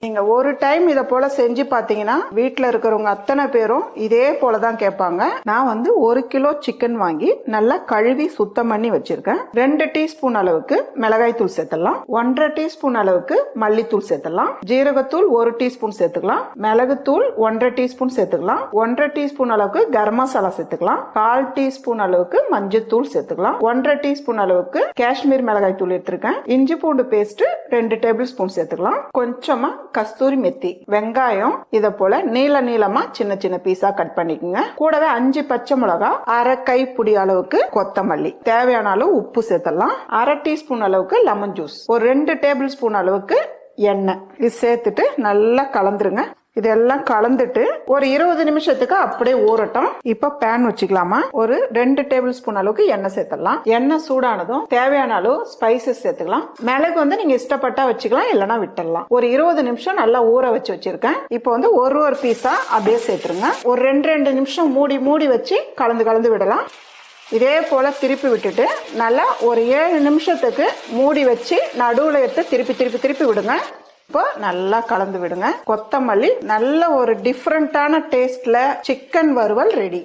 நீங்க ஒரு டைம் இத போல செஞ்சு பாத்தீங்கன்னா வீட்டுல இருக்கிறவங்க அத்தனை பேரும் இதே போலதான் கேட்பாங்க. நான் 1 கிலோ சிக்கன் வாங்கி நல்லா கழுவி சுத்தம் பண்ணி வச்சிருக்கேன். 2 டீஸ்பூன் அளவுக்கு மிளகாய் தூள் சேர்த்துடலாம். 1.5 டீஸ்பூன் அளவுக்கு மல்லித்தூள் சேர்த்துடலாம். ஜீரகத்தூள் 1 டீஸ்பூன் சேர்த்துக்கலாம். மிளகுத்தூள் 1.5 டீஸ்பூன் சேர்த்துக்கலாம். 1.5 டீஸ்பூன் அளவுக்கு கரம் மசாலா சேர்த்துக்கலாம். 1/4 டீஸ்பூன் அளவுக்கு மஞ்சத்தூள் சேர்த்துக்கலாம். 1.5 டீஸ்பூன் அளவுக்கு காஷ்மீர் மிளகாய் தூள் எடுத்திருக்கேன். இஞ்சி பூண்டு பேஸ்ட் 2 டேபிள் ஸ்பூன் சேர்த்துக்கலாம். கொஞ்சமா கஸ்தூரி மெத்தி, வெங்காயம் இத போல நீள நீளமா சின்ன சின்ன பீஸா கட் பண்ணிக்கோங்க. கூடவே 5 பச்சை மிளகா, 1/2 கைப்பிடி அளவுக்கு கொத்தமல்லி, தேவையான அளவு உப்பு சேர்த்துடலாம். 1/2 டீஸ்பூன் அளவுக்கு லெமன் ஜூஸ், ஒரு 2 டேபிள் ஸ்பூன் அளவுக்கு எண்ணெய் இது சேர்த்துட்டு நல்லா கலந்துருங்க. இதெல்லாம் கலந்துட்டு ஒரு 20 நிமிஷத்துக்கு அப்படியே ஊறட்டும். இப்ப பேன் வச்சுக்கலாமா. ஒரு 2 டேபிள் ஸ்பூன் அளவுக்கு எண்ணெய் சேர்த்துடலாம். எண்ணெய் சூடானதும் தேவையான அளவு ஸ்பைசஸ் சேர்த்துக்கலாம். மிளகு நீங்க இஷ்டப்பட்டா வச்சுக்கலாம், இல்லைன்னா விட்டுடலாம். ஒரு 20 நிமிஷம் நல்லா ஊற வச்சிருக்கேன். இப்போ ஒரு பீஸா அப்படியே சேர்த்துருங்க. ஒரு 2 நிமிஷம் மூடி வச்சு கலந்து விடலாம். இதே போல திருப்பி விட்டுட்டு நல்லா ஒரு 7 நிமிஷத்துக்கு மூடி வச்சு நடுவுல எடுத்து திருப்பி விடுங்க. இப்போ நல்லா கலந்து விடுங்க. கொத்தமல்லி நல்ல ஒரு டிஃபரெண்டான டேஸ்ட்ல சிக்கன் வறுவல் ரெடி.